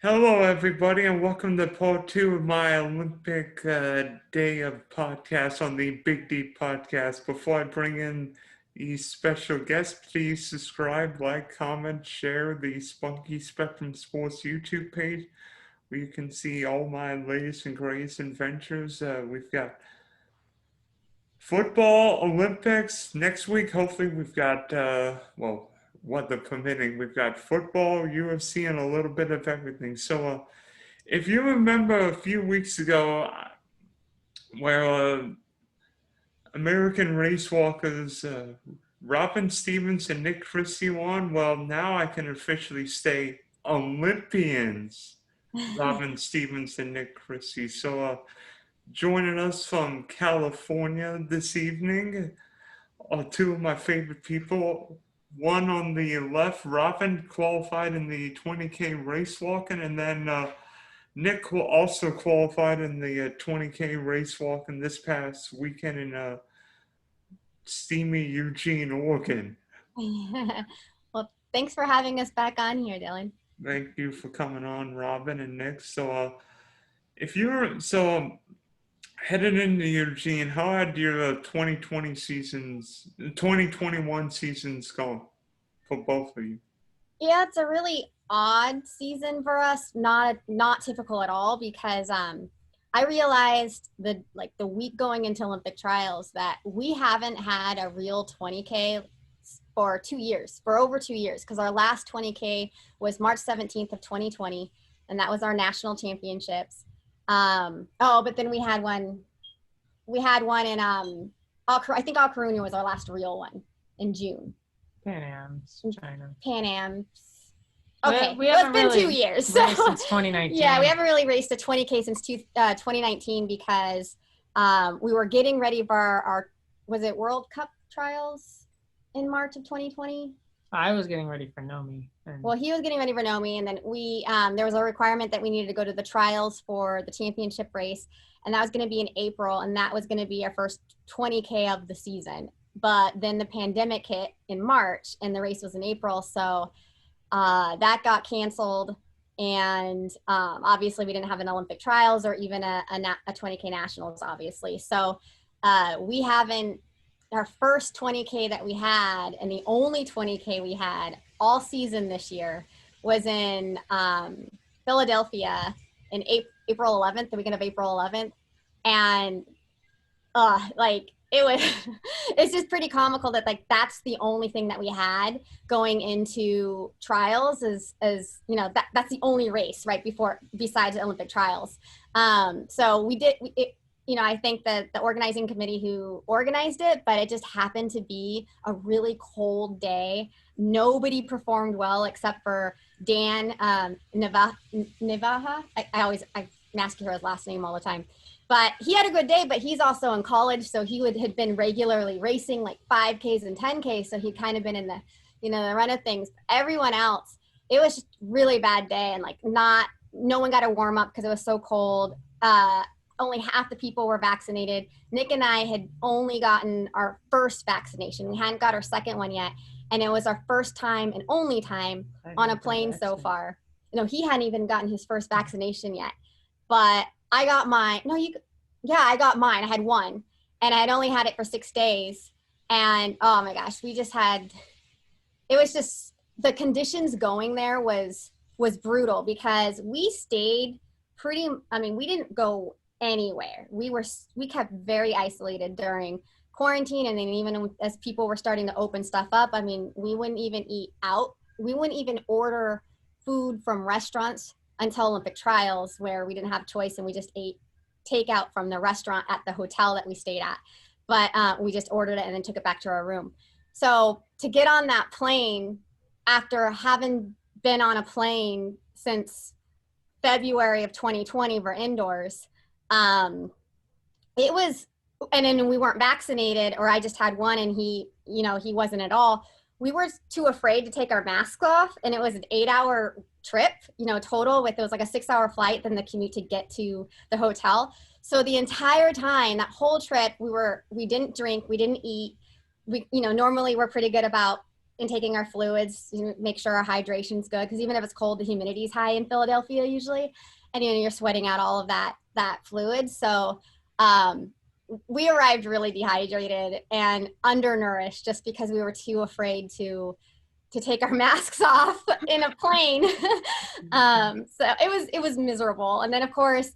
Hello, everybody, and welcome to part two of my Olympic day of podcast on the Big D podcast. Before I bring in the special guest, please subscribe, like, comment, share the Spunky Spectrum Sports YouTube page where you can see all my latest and greatest adventures. We've got football, Olympics. Next week, hopefully, we've got, weather permitting, we've got football, UFC, and a little bit of everything. So, if you remember a few weeks ago, where American race walkers Robyn Stevens and Nick Christie won, well, now I can officially say Olympians, Robyn Stevens and Nick Christie. So, joining us from California this evening are two of my favorite people. One on the left, Robyn qualified in the 20K race walking, and then Nick also qualified in the 20K race walking this past weekend in steamy Eugene, Oregon. Well, thanks for having us back on here, Dylan. Thank you for coming on, Robyn and Nick. So, if you're headed into Eugene, how had your 2021 seasons gone for both of you? Yeah, it's a really odd season for us. Not typical at all because I realized the week going into Olympic trials that we haven't had a real 20K for over 2 years, because our last 20K was March 17th of 2020, and that was our national championships. But then we had one in I think Al Karunia was our last real one in June. Pan Am's, China. Pan Am's. Okay, it's been 2 years. So since 2019. Yeah, we haven't really raced a 20K since 2019 because we were getting ready for our was it World Cup trials in March of 2020? I was getting ready for Nomi. Well, he was getting ready for Nomi, and then we there was a requirement that we needed to go to the trials for the championship race, and that was going to be in April, and that was going to be our first 20K of the season. But then the pandemic hit in March, and the race was in April, so that got canceled, and obviously we didn't have an Olympic trials or even a 20K nationals, obviously. So we haven't. Our first 20K that we had, and the only 20K we had all season this year, was in Philadelphia in April 11th, the weekend of April 11th. And it was, it's just pretty comical that that's the only thing that we had going into trials is that's the only race right besides the Olympic trials. So I think that the organizing committee who organized it, but it just happened to be a really cold day. Nobody performed well except for Dan Nivaha. I massacre his last name all the time. But he had a good day, but he's also in college, so he had been regularly racing like 5Ks and 10Ks, so he'd kind of been in the the run of things. Everyone else, it was just really bad day, and no one got a warm up because it was so cold. Only half the people were vaccinated. Nick and I had only gotten our first vaccination. We hadn't got our second one yet. And it was our first time and only time on a plane so far. He hadn't even gotten his first vaccination yet. But I got mine. I got mine. I had one. And I had only had it for 6 days. And oh my gosh, it was just, the conditions going there was brutal because we stayed we didn't go anywhere. We kept very isolated during quarantine, and then even as people were starting to open stuff up, we wouldn't even eat out. We wouldn't even order food from restaurants until Olympic trials, where we didn't have choice and we just ate takeout from the restaurant at the hotel that we stayed at. But we just ordered it and then took it back to our room. So to get on that plane after having been on a plane since February of 2020 for indoors, it was, and then we weren't vaccinated, or I just had one and he wasn't at all. We were too afraid to take our masks off, and it was an 8-hour trip, total, it was like a 6-hour flight, then the commute to get to the hotel. So the entire time, that whole trip, we didn't drink, we didn't eat. Normally we're pretty good about and taking our fluids, make sure our hydration's good. Because even if it's cold, the humidity's high in Philadelphia usually. And you're sweating out all of that fluid. So we arrived really dehydrated and undernourished just because we were too afraid to take our masks off in a plane. So it was miserable. And then of course,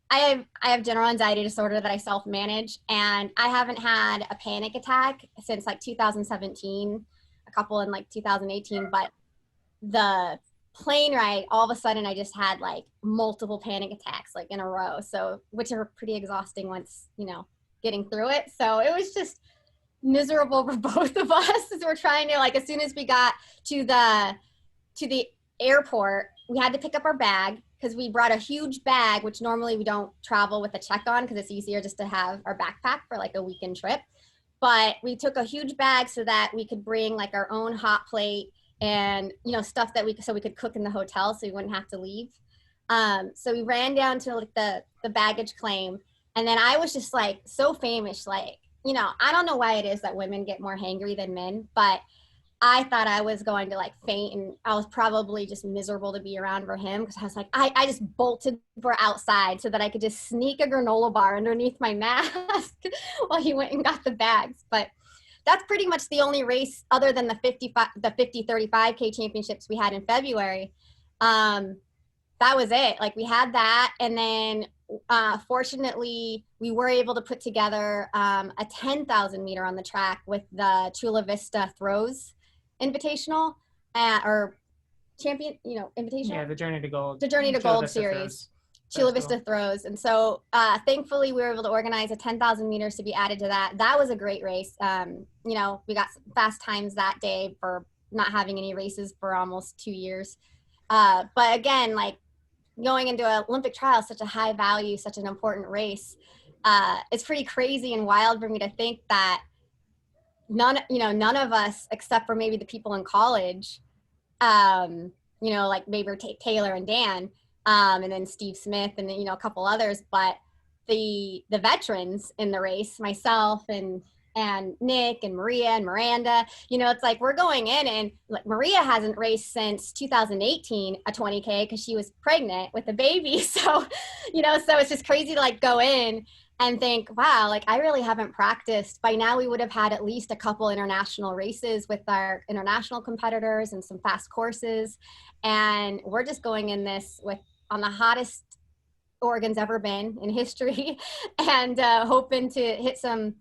I have general anxiety disorder that I self-manage, and I haven't had a panic attack since like 2017, a couple in like 2018, but the plane ride, all of a sudden I just had like multiple panic attacks like in a row. So, which are pretty exhausting once, getting through it. So it was just miserable for both of us as we're trying to, like, as soon as we got to the airport, we had to pick up our bag because we brought a huge bag, which normally we don't travel with a check on because it's easier just to have our backpack for like a weekend trip. But we took a huge bag so that we could bring like our own hot plate and stuff that we could cook in the hotel so we wouldn't have to leave. So we ran down to like the baggage claim, and then I was just like so famished, like, I don't know why it is that women get more hangry than men, but I thought I was going to like faint, and I was probably just miserable to be around for him because I was like, I just bolted for outside so that I could just sneak a granola bar underneath my mask while he went and got the bags. But that's pretty much the only race other than the 35K championships we had in February. That was it. Like we had that. And then fortunately we were able to put together a 10,000 meter on the track with the Chula Vista Throws Invitational or champion, invitational. Yeah, the Journey to Gold. The Journey to Chula Gold Vista series. Throws. Chula Vista Throws. And so thankfully we were able to organize a 10,000 meters to be added to that. That was a great race. We got fast times that day for not having any races for almost 2 years. But again, like going into an Olympic trial, such a high value, such an important race, it's pretty crazy and wild for me to think that none of us, except for maybe the people in college, like maybe Taylor and Dan, and then Steve Smith and a couple others, but the veterans in the race, myself and Nick and Maria and Miranda, it's like we're going in, and like Maria hasn't raced since 2018 a 20K because she was pregnant with a baby. So, so it's just crazy to like go in and think, wow, like I really haven't practiced. By now we would have had at least a couple international races with our international competitors and some fast courses. And we're just going in this on the hottest Oregon's ever been in history and hoping to hit some,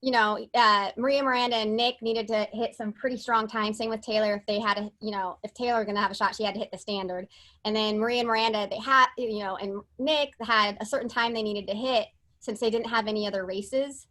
Maria, Miranda, and Nick needed to hit some pretty strong time. Same with Taylor. If they had if Taylor was going to have a shot, she had to hit the standard. And then Maria and Miranda, they had, and Nick had a certain time they needed to hit since they didn't have any other races.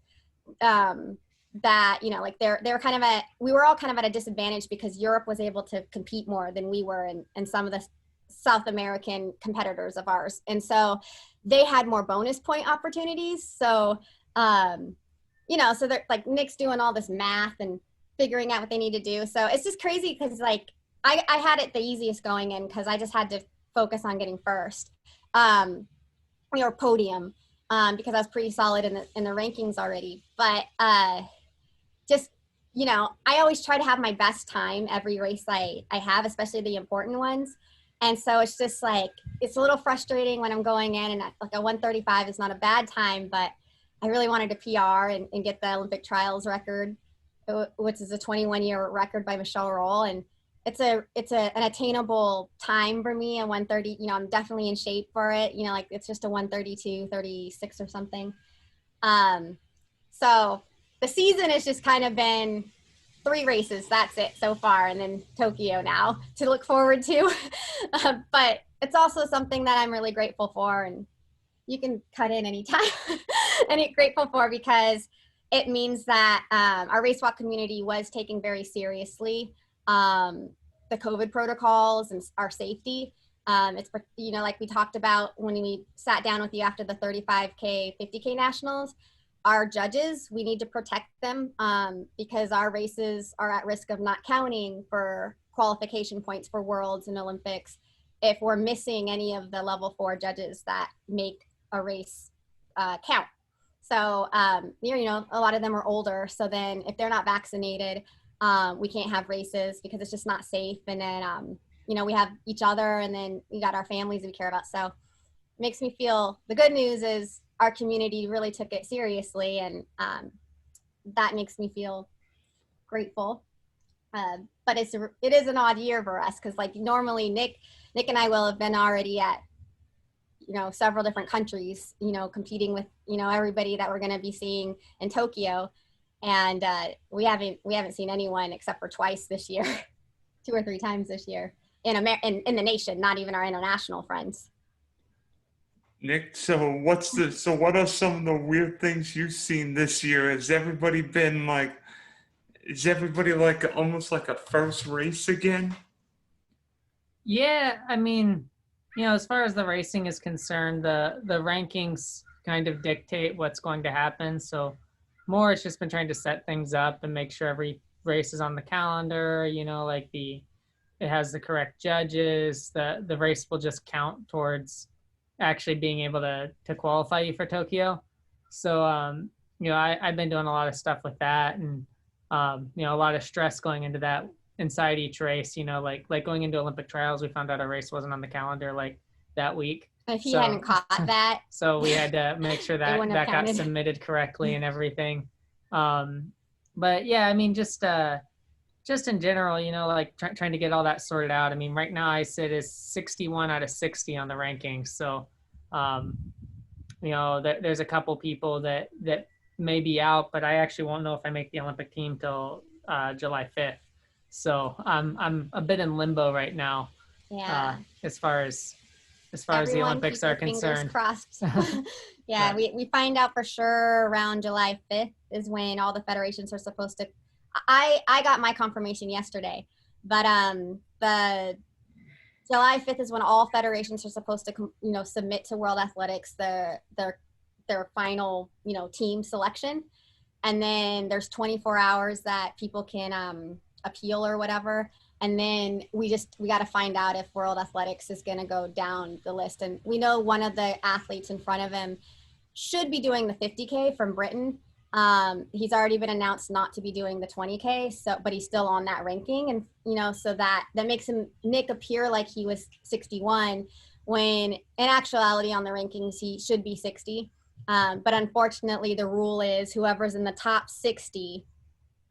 That, like they were kind of we were all kind of at a disadvantage because Europe was able to compete more than we were and some of the South American competitors of ours. And so they had more bonus point opportunities. So, so they're like Nick's doing all this math and figuring out what they need to do. So it's just crazy because like I had it the easiest going in because I just had to focus on getting first or podium because I was pretty solid in the rankings already. But just, I always try to have my best time every race I have, especially the important ones. And so it's just like, it's a little frustrating when I'm going in and like a 1:35 is not a bad time, but I really wanted to PR and get the Olympic trials record, which is a 21-year record by Michelle Roll. And it's an attainable time for me, a 1:30, I'm definitely in shape for it. Like it's just a 1:32:36 or something. So the season has just kind of been 3 races. That's it so far. And then Tokyo now to look forward to. But it's also something that I'm really grateful for. And you can cut in anytime. And it's grateful for because it means that our race walk community was taking very seriously the COVID protocols and our safety. It's, like we talked about when we sat down with you after the 35K, 50K nationals, our judges, we need to protect them because our races are at risk of not counting for qualification points for Worlds and Olympics if we're missing any of the level 4 judges that make a race count. So, a lot of them are older. So then if they're not vaccinated, we can't have races because it's just not safe. And then, we have each other, and then we got our families we care about. So it makes me feel, the good news is our community really took it seriously, and that makes me feel grateful. But it is an odd year for us, because like normally Nick and I will have been already at several different countries, competing with everybody that we're going to be seeing in Tokyo, and we haven't seen anyone except for twice this year, 2 or 3 times this year in the nation, not even our international friends. Nick, so what are some of the weird things you've seen this year? Is everybody like almost like a first race again? Yeah, I mean, as far as the racing is concerned, the rankings kind of dictate what's going to happen. So more, it's just been trying to set things up and make sure every race is on the calendar, it has the correct judges. The race will just count towards actually being able to qualify you for Tokyo. So, I've been doing a lot of stuff with that, and, a lot of stress going into that inside each race, like going into Olympic trials, we found out our race wasn't on the calendar like that week. If he hadn't caught that, so we had to make sure that got submitted correctly and everything. But yeah, I mean, just in general, trying to get all that sorted out. I mean, right now I sit as 61 out of 60 on the rankings. So, there's a couple people that may be out, but I actually won't know if I make the Olympic team till July 5th. So I'm a bit in limbo right now. Yeah. As far as the Olympics are concerned. Crossed. Yeah, we find out for sure around July 5th is when all the federations are supposed to. I got my confirmation yesterday, but the July 5th is when all federations are supposed to submit to World Athletics their final team selection, and then there's 24 hours that people can appeal or whatever. And then we got to find out if World Athletics is going to go down the list. And we know one of the athletes in front of him should be doing the 50K from Britain. He's already been announced not to be doing the 20K, but he's still on that ranking. And, so that makes Nick appear like he was 61, when in actuality on the rankings, he should be 60. But unfortunately, the rule is whoever's in the top 60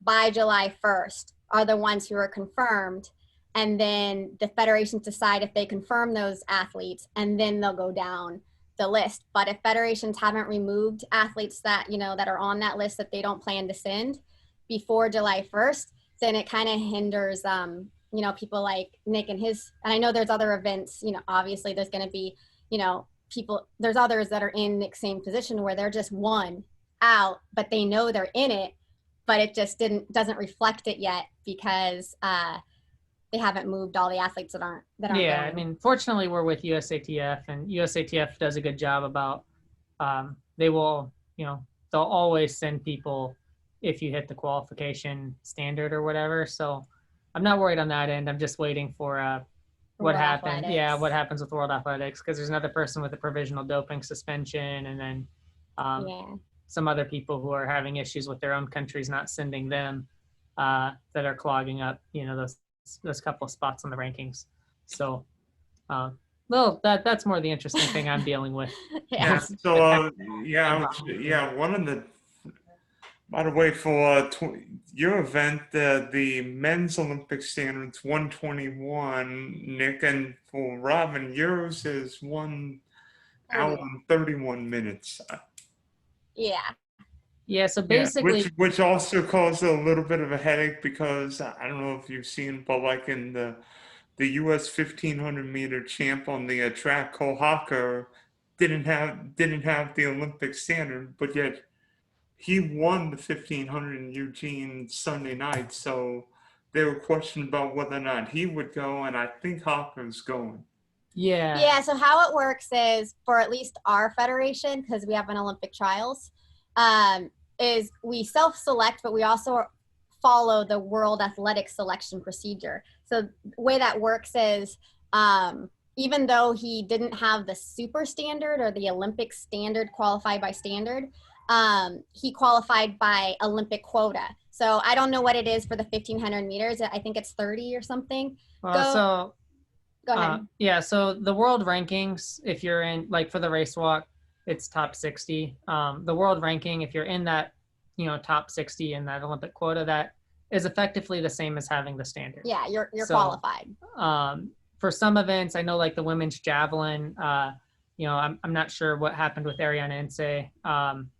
by July 1st are the ones who are confirmed, and then the federations decide if they confirm those athletes, and then they'll go down the list. But if federations haven't removed athletes that that are on that list that they don't plan to send before July 1st, then it kind of hinders people like Nick and I know there's other events, obviously there's going to be there's others that are in Nick's same position where they're just one out, but they know they're in it, but it just doesn't reflect it yet because they haven't moved all the athletes that aren't yeah going. I mean, fortunately we're with USATF, and USATF does a good job about they will they'll always send people if you hit the qualification standard or whatever. So I'm not worried on that end. I'm just waiting for what happens. Yeah, what happens with World Athletics, because there's another person with a provisional doping suspension, and then some other people who are having issues with their own countries not sending them that are clogging up, those couple of spots on the rankings. So, that's more the interesting thing I'm dealing with. Yeah. So, one of the. By the way, for your event, the men's Olympic standard's 121, Nick, and for Robyn, yours is 1 hour and 31 minutes. Yeah, so basically, which also caused a little bit of a headache, because I don't know if you've seen, but like in the U.S. 1500 meter champ on the track, Cole Hocker didn't have the Olympic standard, but yet he won the 1500 in Eugene Sunday night. So they were questioning about whether or not he would go, and I think Hocker's going. Yeah. So how it works is, for at least our federation, because we have an Olympic trials, is we self-select, but we also follow the World Athletics selection procedure. So the way that works is, even though he didn't have the super standard or the Olympic standard qualified by standard, he qualified by Olympic quota. So I don't know what it is for the 1500 meters. I think it's 30 or something. Well, Go ahead. Yeah, so the world rankings, if you're in, like for the race walk, it's top 60. The world ranking, if you're in that, top 60 in that Olympic quota, that is effectively the same as having the standard. Yeah, you're qualified. For some events, I know like the women's javelin, I'm not sure what happened with Ariana Ince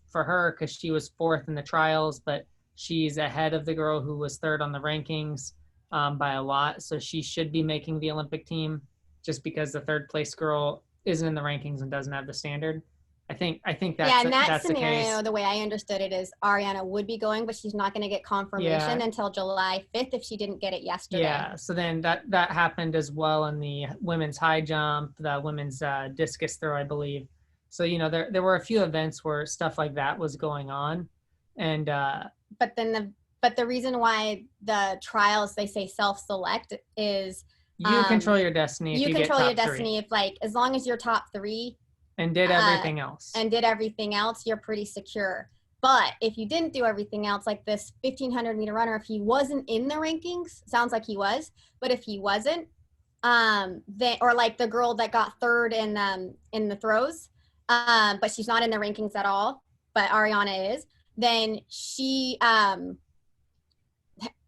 for her, because she was 4th in the trials, but she's ahead of the girl who was 3rd on the rankings by a lot. So she should be making the Olympic team, just because the 3rd place girl isn't in the rankings and doesn't have the standard. I think that's in that that's scenario, the way I understood it is Ariana would be going, but she's not going to get confirmation until July 5th if she didn't get it yesterday. Yeah, so then that happened as well in the women's high jump, the women's discus throw, I believe. So there were a few events where stuff like that was going on, and but the reason why the trials, they say self-select, is you control your destiny. If you control get your top destiny 3. If as long as you're top 3 and did everything else, you're pretty secure. But if you didn't do everything else, like this 1500 meter runner, if he wasn't in the rankings, sounds like he was, but if he wasn't, or like the girl that got 3rd in the throws, but she's not in the rankings at all, but Ariana is, then she,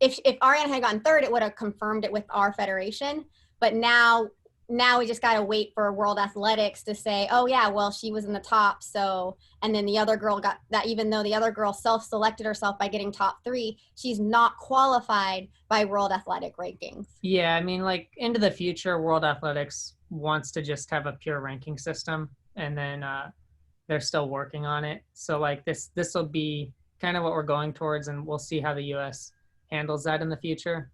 if Ariana had gotten 3rd, it would have confirmed it with our federation. But now we just got to wait for World Athletics to say, oh yeah, well, she was in the top. So, and then the other girl got that, even though the other girl self-selected herself by getting top 3, she's not qualified by World Athletic rankings. Yeah. I mean, like into the future, World Athletics wants to just have a pure ranking system, and then they're still working on it. So like this will be kind of what we're going towards, and we'll see how the US handles that in the future,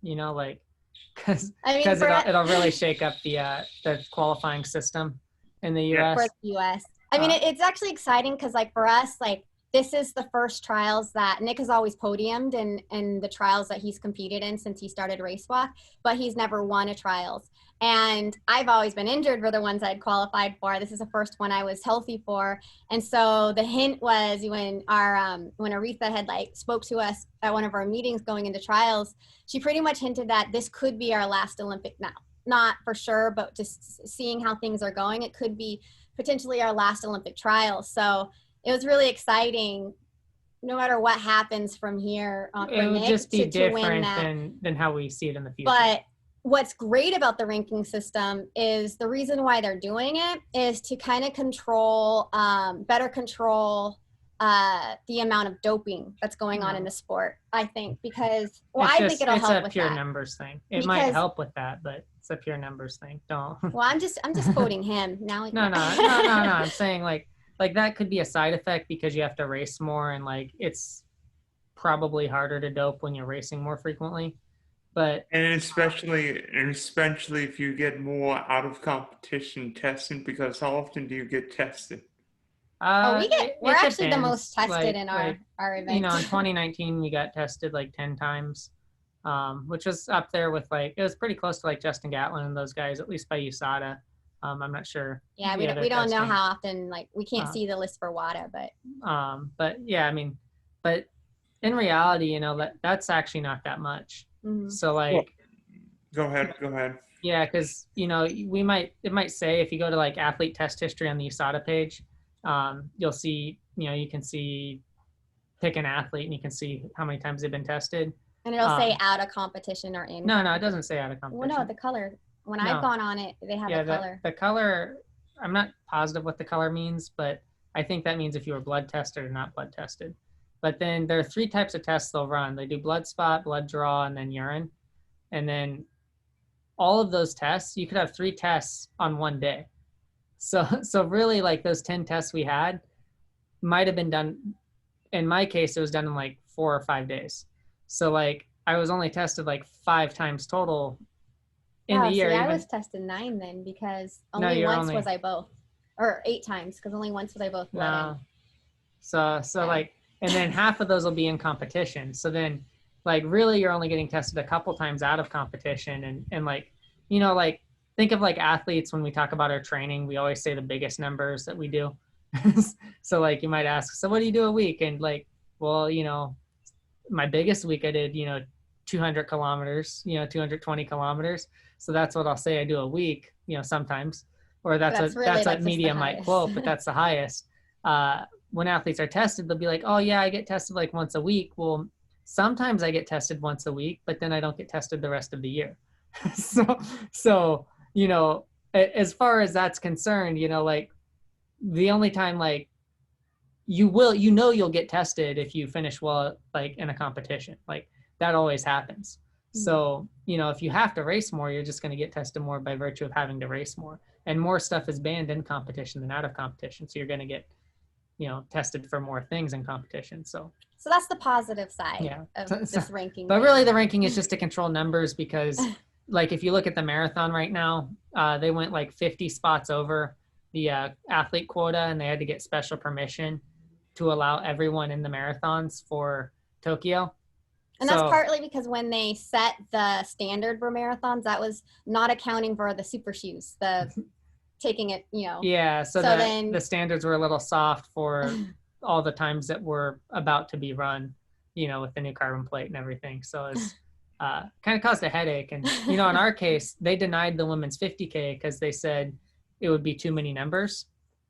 because it'll really shake up the qualifying system in the US. For the US. I mean, it's actually exciting because, like, for us, like, this is the first trials that Nick has always podiumed in the trials that he's competed in since he started race walk, but he's never won a trials. And I've always been injured for the ones I'd qualified for. This is the first one I was healthy for. And so the hint was when Aretha had spoke to us at one of our meetings going into trials, she pretty much hinted that this could be our last Olympic now. Not for sure, but just seeing how things are going, it could be potentially our last Olympic trials. So it was really exciting, no matter what happens from here. It would just be different than how we see it in the future. But what's great about the ranking system is the reason why they're doing it is to kind of better control the amount of doping that's going on in the sport, I think, because I think it'll help with that. It's a pure numbers thing. It might help with that, but it's a pure numbers thing. Don't. Well, I'm just quoting him now. No. I'm saying like that could be a side effect because you have to race more, and it's probably harder to dope when you're racing more frequently. But especially if you get more out of competition testing, because how often do you get tested? We're actually the most tested in our event. In 2019 we got tested 10 times, which was up there with it was pretty close to Justin Gatlin and those guys, at least by USADA. I'm not sure. Yeah, we don't know how often. We can't see the list for WADA, but yeah, I mean, but in reality, that's actually not that much. Mm-hmm. So go ahead. Yeah, because it might say if you go to athlete test history on the USADA page, you'll see you can see pick an athlete and you can see how many times they've been tested. And it'll say out of competition or in. No, it doesn't say out of competition. Well, no, the color. When I've gone on it, they have the color. The color, I'm not positive what the color means, but I think that means if you were blood tested or not blood tested. But then there are 3 types of tests they'll run. They do blood spot, blood draw, and then urine. And then all of those tests, you could have 3 tests on one day. So really those 10 tests we had might have been done. In my case, it was done in 4 or 5 days. So I was only tested 5 times total in the year. I was tested 9 then because only once was I both, or 8 times because only once was I both. No. So and then half of those will be in competition. So then really you're only getting tested a couple times out of competition, and think of athletes. When we talk about our training, we always say the biggest numbers that we do. So you might ask, so what do you do a week? And well, my biggest week I did, 200 kilometers, 220 kilometers. So that's what I'll say I do a week, sometimes, or that's really what like media the might highest. quote, but that's the highest. When athletes are tested, they'll be like, oh yeah, I get tested like once a week. Well, sometimes I get tested once a week, but then I don't get tested the rest of the year. so, as far as that's concerned, like the only time, like you'll get tested if you finish well, like in a competition, like that always happens. So, if you have to race more, you're just going to get tested more by virtue of having to race more, and more stuff is banned in competition than out of competition. So you're going to get, tested for more things in competition. So that's the positive side yeah. of this ranking. But really the ranking is just to control numbers, because like if you look at the marathon right now, they went like 50 spots over the athlete quota, and they had to get special permission to allow everyone in the marathons for Tokyo. And that's partly because when they set the standard for marathons, that was not accounting for the super shoes, the taking it, Yeah, so then the standards were a little soft for all the times that were about to be run, with the new carbon plate and everything. So it's kind of caused a headache. And, in our case, they denied the women's 50K because they said it would be too many numbers.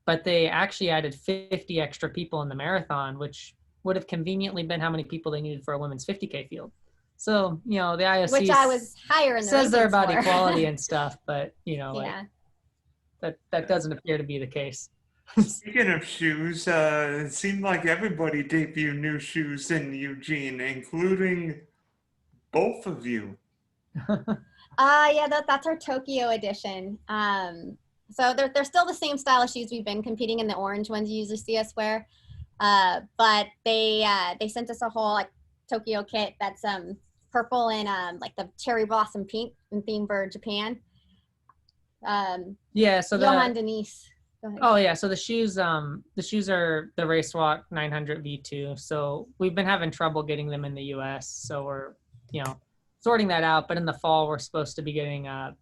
But they actually added 50 extra people in the marathon, which would have conveniently been how many people they needed for a women's 50K field. So, the IOC which I was higher in the says they're about for. equality and stuff, but, yeah. Like, that doesn't appear to be the case. Speaking of shoes, it seemed like everybody debuted new shoes in Eugene, including both of you. Yeah, that's our Tokyo edition. So they're still the same style of shoes we've been competing in, the orange ones you usually see us wear. But they sent us a whole like Tokyo kit that's purple and like the cherry blossom pink in theme for Japan. Yeah, so Johan Denise. Go ahead. Oh yeah, so the shoes are the Race Walk 900 V2. So we've been having trouble getting them in the US, so we're sorting that out. But in the fall we're supposed to be getting I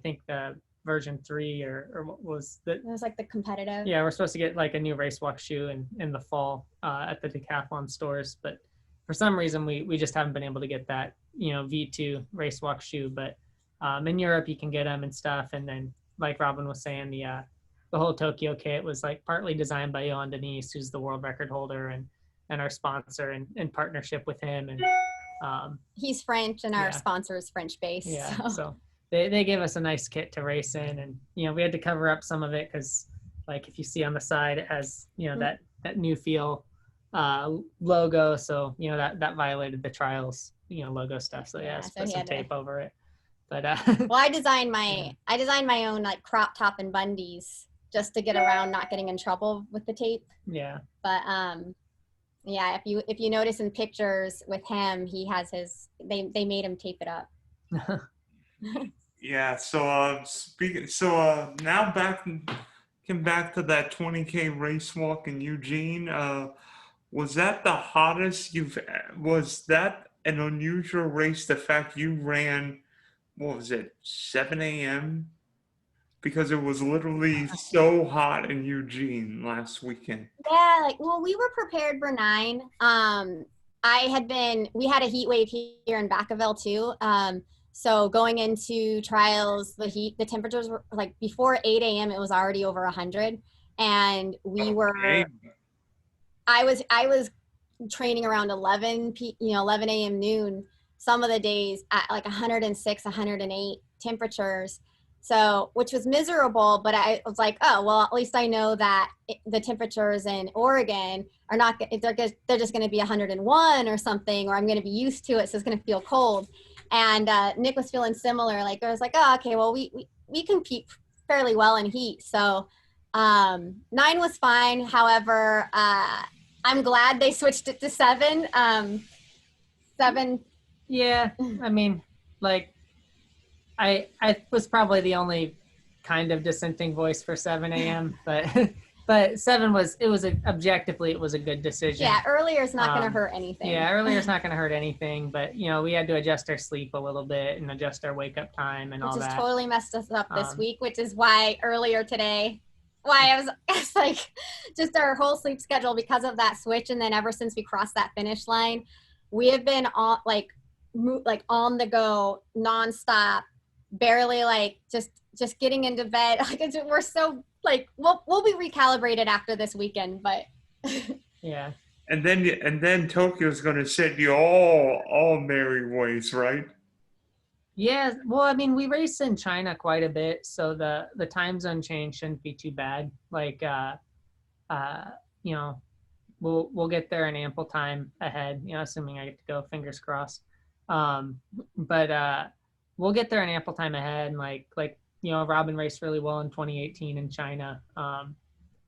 think the version 3 or what was the, it was like the competitive. Yeah, we're supposed to get like a new Race Walk shoe in the fall at the Decathlon stores, but for some reason we just haven't been able to get that V2 Race Walk shoe. But in Europe you can get them and stuff. And then like Robyn was saying, the whole Tokyo kit was like partly designed by Johan Denise, who's the world record holder and our sponsor, and in partnership with him. And he's French, and our sponsor is French based. Yeah, so they gave us a nice kit to race in, and we had to cover up some of it because, like, if you see on the side, it has that New Feel logo, so that violated the trials logo stuff. So so put some tape over it. But well, I designed my own like crop top and bundies just to get around not getting in trouble with the tape. Yeah. But yeah, if you notice in pictures with him, he has they made him tape it up. Yeah. So now back to that 20K race walk in Eugene. Was that the hottest was that an unusual race? The fact you ran, what was it, 7 a.m.? Because it was literally so hot in Eugene last weekend. Yeah, we were prepared for 9. We had a heat wave here in Vacaville too. So going into trials, the temperatures were like before 8 a.m. it was already over 100, and we were. I was training around 11 a.m. noon. Some of the days at like 106, 108 temperatures. So, which was miserable, but I was like, oh, well, at least I know that the temperatures in Oregon are not, they're just going to be 101 or something, or I'm going to be used to it. So it's going to feel cold. And Nick was feeling similar. Like, I was like, oh, okay, well, we compete fairly well in heat. So 9 was fine. However, I'm glad they switched it to 7. 7. Yeah. I mean, like, I was probably the only kind of dissenting voice for 7 a.m. but 7 was objectively it was a good decision. Yeah, earlier is not going to hurt anything. Yeah, earlier is not going to hurt anything, but we had to adjust our sleep a little bit and adjust our wake up time and all that. Which has totally messed us up this week, which is why earlier today, I was like, just our whole sleep schedule because of that switch, and then ever since we crossed that finish line, we have been on like on the go nonstop, barely like just getting into bed. Like we're so like we'll be recalibrated after this weekend, but Yeah. And then Tokyo's gonna send you all merry ways, right? Yeah, well, I mean, we race in China quite a bit, so the time zone change shouldn't be too bad. Like, uh, you know, we'll get there in ample time ahead. You know, assuming I get to go, fingers crossed. But we'll get there in ample time ahead. And like you know, Robyn raced really well in 2018 in China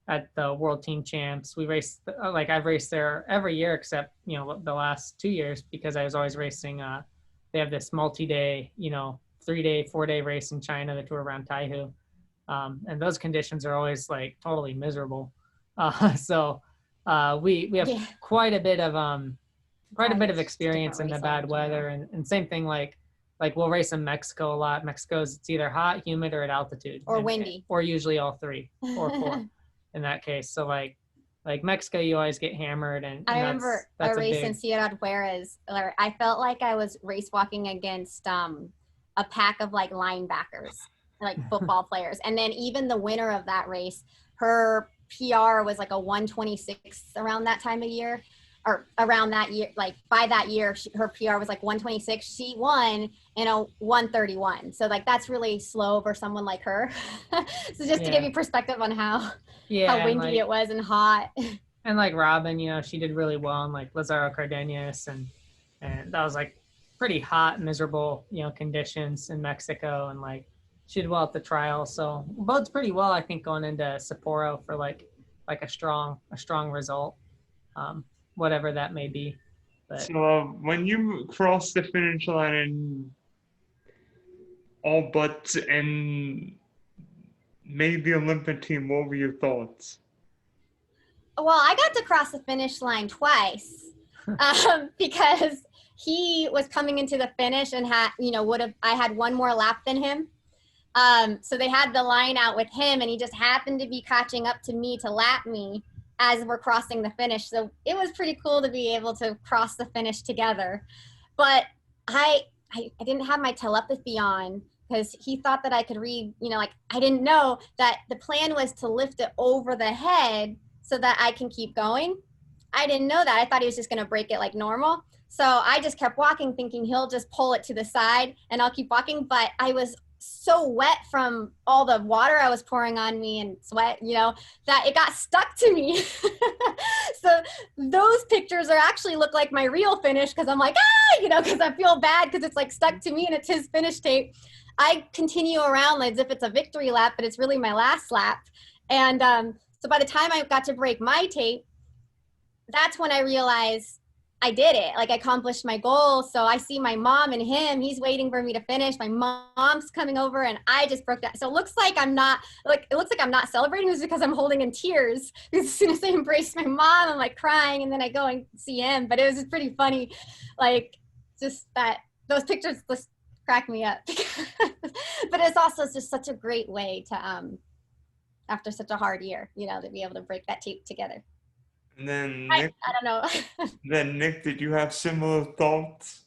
at the World Team Champs. We raced like I've raced there every year except you know the last 2 years because I was always racing. They have this multi-day, you know, 3-day, 4-day race in China, the Tour around Taihu. And those conditions are always like totally miserable. So we have quite a bit of experience in the bad weather and same thing like we'll race in Mexico a lot. Mexico's it's either hot, humid, or at altitude. Or windy. Or usually all three or four in that case. So like Mexico, you always get hammered. And I remember a race in Ciudad Juarez. I felt like I was race walking against a pack of like linebackers, like football players. And then even the winner of that race, her PR was like a 126 around that time of year, or around that year. Like by that year, her PR was like 126. She won in a 131. So like that's really slow for someone like her. So just to give you perspective on how windy it was and hot. And like Robyn, you know, she did really well in like Lazaro Cardenas and that was like pretty hot, miserable, you know, conditions in Mexico, and like she did well at the trial. So bodes pretty well, I think, going into Sapporo for like a strong result, whatever that may be. But so when you crossed the finish line and all but and made the Olympic team, what were your thoughts? Well, I got to cross the finish line twice because he was coming into the finish and I had one more lap than him. So they had the line out with him and he just happened to be catching up to me to lap me as we're crossing the finish. So it was pretty cool to be able to cross the finish together. But I didn't have my telepathy on because he thought that I could read, you know, like I didn't know that the plan was to lift it over the head so that I can keep going. I didn't know that. I thought he was just going to break it like normal. So I just kept walking thinking he'll just pull it to the side and I'll keep walking. But I was so wet from all the water I was pouring on me and sweat, you know, that it got stuck to me. So those pictures actually look like my real finish because I'm like, you know, because I feel bad because it's like stuck to me and it's his finish tape. I continue around as if it's a victory lap, but it's really my last lap. And so by the time I got to break my tape, that's when I realized I did it. Like I accomplished my goal. So I see my mom and him, he's waiting for me to finish. My mom's coming over and I just broke that. So it looks like I'm not celebrating this because I'm holding in tears. Because as soon as I embrace my mom, I'm like crying and then I go and see him. But it was just pretty funny. Like just that those pictures just crack me up. But it's also just such a great way to, after such a hard year, you know, to be able to break that tape together. And then Nick, I don't know. Then Nick, did you have similar thoughts?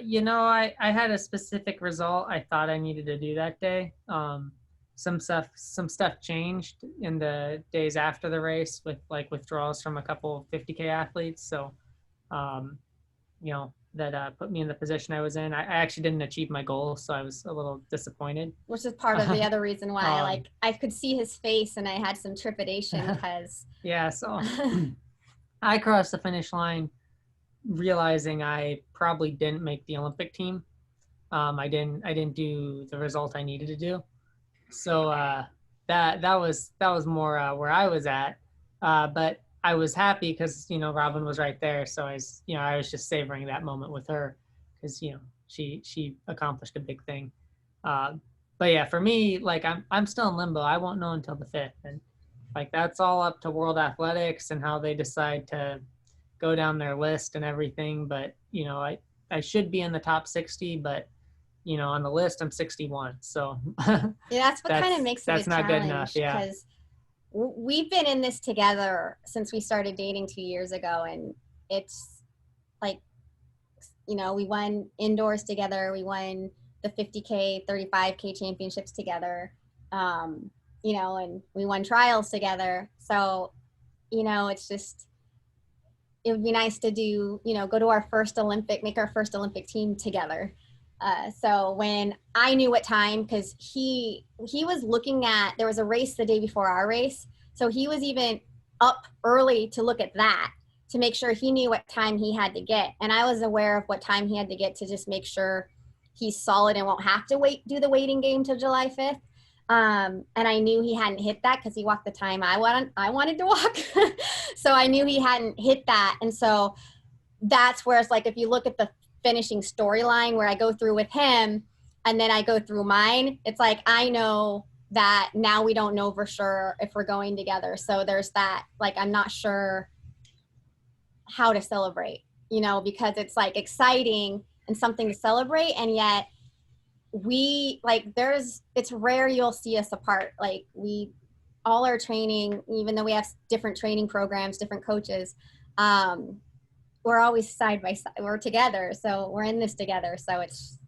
You know, I had a specific result I thought I needed to do that day. Some stuff changed in the days after the race with like withdrawals from a couple 50K athletes. So, you know, that put me in the position I was in. I actually didn't achieve my goal, so I was a little disappointed. Which is part of the other reason why, like, I could see his face and I had some trepidation because. Yeah, so I crossed the finish line realizing I probably didn't make the Olympic team. I didn't do the result I needed to do. So that was more where I was at. But I was happy because, you know, Robyn was right there. So I was just savoring that moment with her because, you know, she accomplished a big thing. But yeah, for me, like I'm still in limbo. I won't know until the 5th. And like, that's all up to World Athletics and how they decide to go down their list and everything. But, you know, I should be in the top 60, but, you know, on the list, I'm 61. So yeah, that's what kind of makes it a challenge. That's not good enough. Yeah. Because we've been in this together since we started dating 2 years ago. And it's like, you know, we won indoors together. We won the 50K, 35K championships together, you know, and we won trials together. So, you know, it's just, it would be nice to do, you know, go to our first Olympic, make our first Olympic team together. So when I knew what time, because he was looking at, there was a race the day before our race. So he was even up early to look at that, to make sure he knew what time he had to get. And I was aware of what time he had to get to just make sure he's solid and won't have to do the waiting game till July 5th. And I knew he hadn't hit that because he walked the time I wanted to walk. So I knew he hadn't hit that. And so that's where it's like, if you look at the finishing storyline where I go through with him and then I go through mine, it's like, I know that now we don't know for sure if we're going together. So there's that, like, I'm not sure how to celebrate, you know, because it's like exciting and something to celebrate. And yet we like, it's rare you'll see us apart. Like all our training, even though we have different training programs, different coaches, we're always side by side. We're together. So we're in this together. So it's,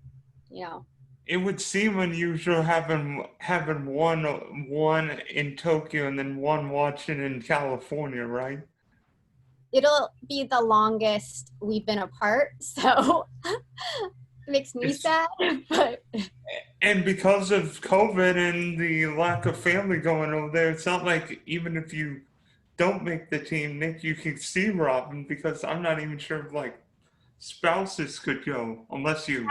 you know. It would seem unusual having one in Tokyo and then one watching in California, right? It'll be the longest we've been apart. So it makes me sad. But. And because of COVID and the lack of family going over there, it's not like even if you don't make the team, Nick, you can see Robyn, because I'm not even sure if like spouses could go unless you.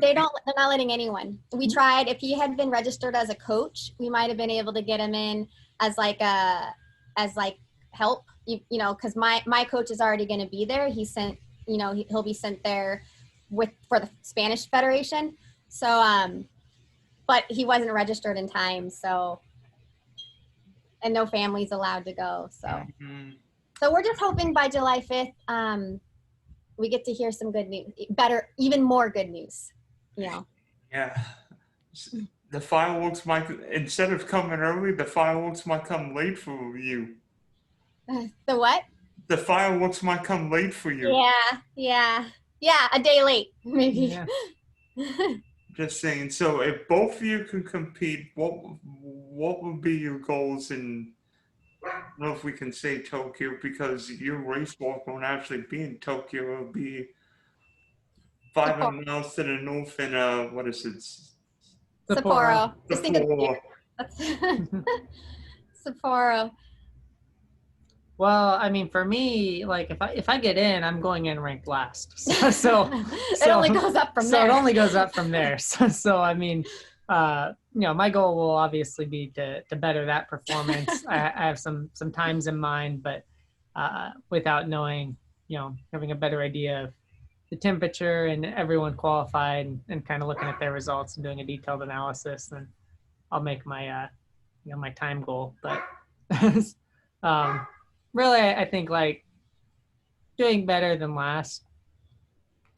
They're not letting anyone. We tried. If he had been registered as a coach, we might have been able to get him in as help. You know, because my coach is already going to be there. He sent, you know, he'll be sent there for the Spanish Federation. So, but he wasn't registered in time. So. And no family's allowed to go. So, So we're just hoping by July 5th, we get to hear some good news, even more good news, you know. Yeah. The fireworks might, instead of coming early, the fireworks might come late for you. The what? The fireworks might come late for you. Yeah, a day late, maybe. Yeah. Just saying. So if both of you can compete, what would be your goals in, I don't know if we can say Tokyo, because your race walk won't actually be in Tokyo. It'll be 500 miles to the north in, what is it? Sapporo. Just think of Sapporo. Well, I mean, for me, like if I get in, I'm going in ranked last. So it only goes up from there. So it only goes up from there. So I mean, you know, my goal will obviously be to better that performance. I have some times in mind, but without knowing, you know, having a better idea of the temperature and everyone qualified and kind of looking at their results and doing a detailed analysis, then I'll make my you know, my time goal. But really, I think like doing better than last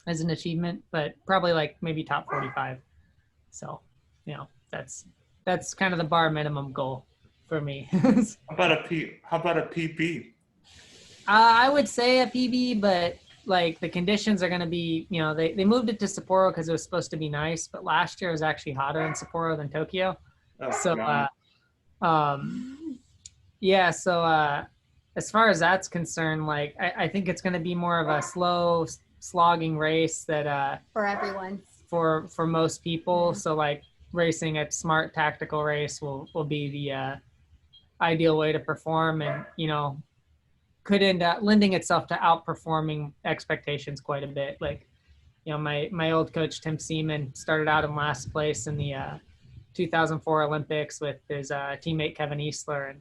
as an achievement, but probably like maybe top 45. So, you know, that's kind of the bar minimum goal for me. How about a PB? I would say a PB, but like the conditions are going to be, you know, they moved it to Sapporo because it was supposed to be nice, but last year was actually hotter in Sapporo than Tokyo. Oh, so, yeah. So as far as that's concerned, like I think it's going to be more of a slow slogging race that for everyone, for most people. So like racing a smart tactical race will be the ideal way to perform, and you know, could end up lending itself to outperforming expectations quite a bit. Like, you know, my old coach Tim Seaman started out in last place in the 2004 Olympics with his teammate Kevin Eastler,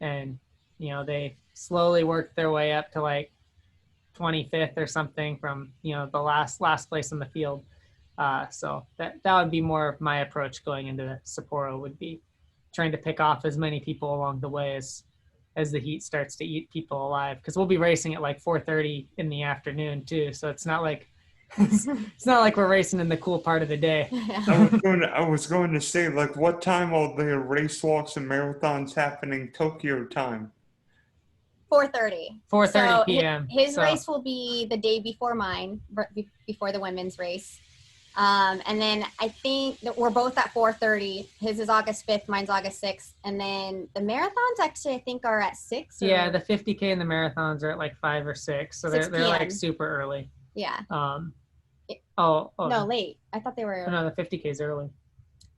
and you know, they slowly worked their way up to like 25th or something from, you know, the last place in the field. So that would be more of my approach going into Sapporo, would be trying to pick off as many people along the way as the heat starts to eat people alive, because we'll be racing at like 4:30 in the afternoon too. So it's not like it's not like we're racing in the cool part of the day. I was going to say, like, what time are the race walks and marathons happening Tokyo time? 4:30. 4:30 So p.m. His So- race will be the day before mine, before the women's race. And then I think that we're both at 4:30. His is August 5th, mine's August 6th. And then the marathons actually, I think, are at 6. Yeah, the 50K and the marathons are at like 5 or 6. So 6 they're like p.m. super early. Yeah. Oh, No, late. I thought they were. no, the 50K is early.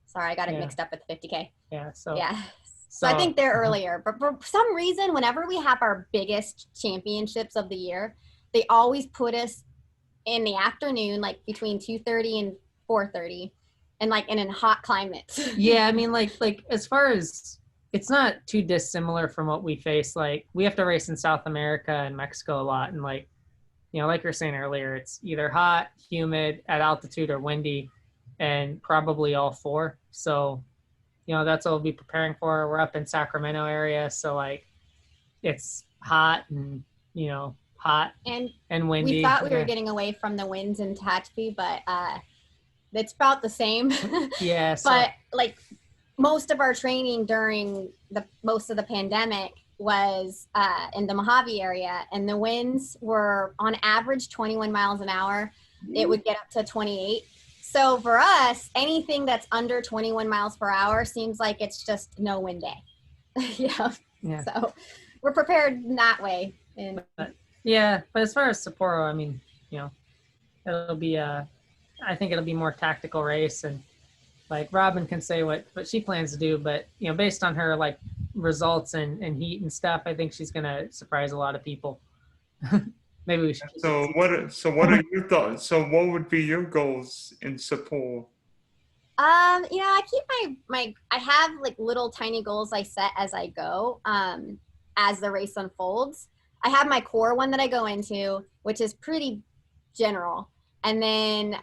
Sorry, I got it Yeah. mixed up with 50K. Yeah. So Yeah. So I think they're earlier. But for some reason, whenever we have our biggest championships of the year, they always put us in the afternoon, like between 2:30 and 4:30, and like in hot climates. Yeah, I mean, like as far as it's not too dissimilar from what we face. Like we have to race in South America and Mexico a lot, and like like you were saying earlier, it's either hot, humid, at altitude, or windy, and probably all four. So that's what we'll be preparing for. We're up in Sacramento area, so like it's hot and hot and windy. We thought we were getting away from the winds in Tehachapi, but it's about the same. Yeah. So, but like most of our training during most of the pandemic was in the Mojave area, and the winds were on average 21 miles an hour. It would get up to 28. So for us, anything that's under 21 miles per hour seems like it's just no wind day. Yeah. So we're prepared in that way. But as far as Sapporo, I mean, it'll be I think it'll be more tactical race, and like Robyn can say what she plans to do, but based on her like results and heat and stuff, I think she's gonna surprise a lot of people. Maybe we should. So what are your thoughts? So what would be your goals in Sapporo? I keep I have like little tiny goals I set as I go, as the race unfolds. I have my core one that I go into, which is pretty general. And then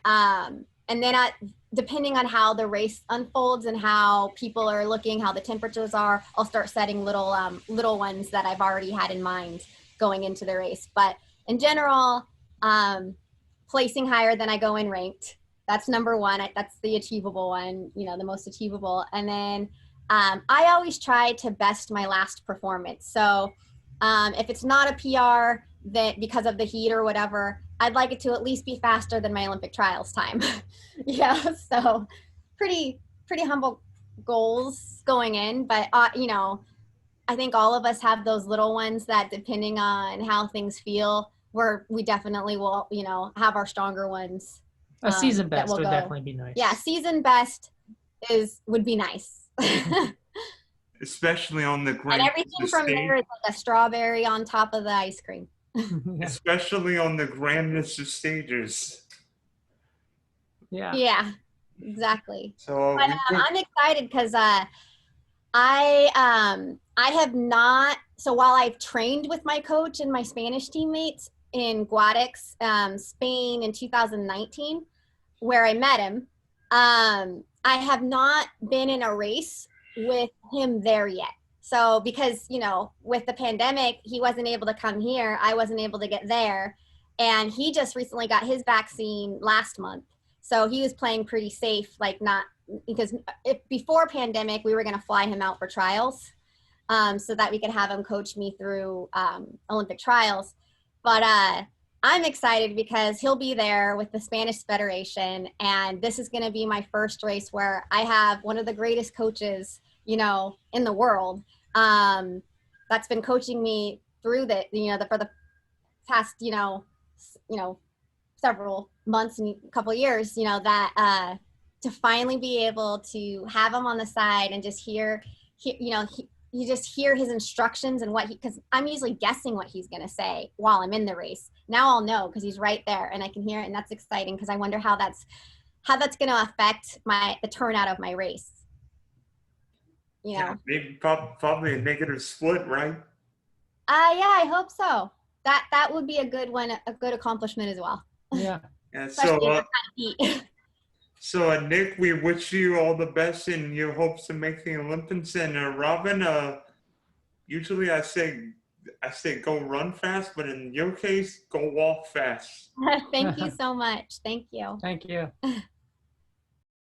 depending on how the race unfolds and how people are looking, how the temperatures are, I'll start setting little ones that I've already had in mind going into the race. But in general, placing higher than I go in ranked. That's number one. That's the achievable one, the most achievable. And then I always try to best my last performance. So if it's not a PR that because of the heat or whatever, I'd like it to at least be faster than my Olympic trials time. So pretty humble goals going in, but I think all of us have those little ones that, depending on how things feel, we definitely will, have our stronger ones. A season best would definitely be nice. Yeah, season best would be nice. Especially on the and everything from there is like a strawberry on top of the ice cream. Especially on the grandest of stages. Yeah, exactly. So I'm excited because I have not. So while I've trained with my coach and my Spanish teammates in Guadix, Spain in 2019, where I met him, I have not been in a race with him there yet. So because, with the pandemic, he wasn't able to come here. I wasn't able to get there. And he just recently got his vaccine last month. So he was playing pretty safe, because before pandemic, we were going to fly him out for trials so that we could have him coach me through Olympic trials. But I'm excited because he'll be there with the Spanish Federation. And this is going to be my first race where I have one of the greatest coaches, in the world, that's been coaching me through for the past, several months and a couple of years, that to finally be able to have him on the side and just hear you just hear his instructions and because I'm usually guessing what he's going to say while I'm in the race. Now I'll know because he's right there and I can hear it, and that's exciting because I wonder how that's going to affect the turnout of my race. Maybe probably a negative split, right? Yeah, I hope so. That would be a good one, a good accomplishment as well. Yeah. So Nick, we wish you all the best in your hopes to make the Olympics. And Robyn, usually I say go run fast, but in your case, go walk fast. Thank you so much. Thank you. Thank you.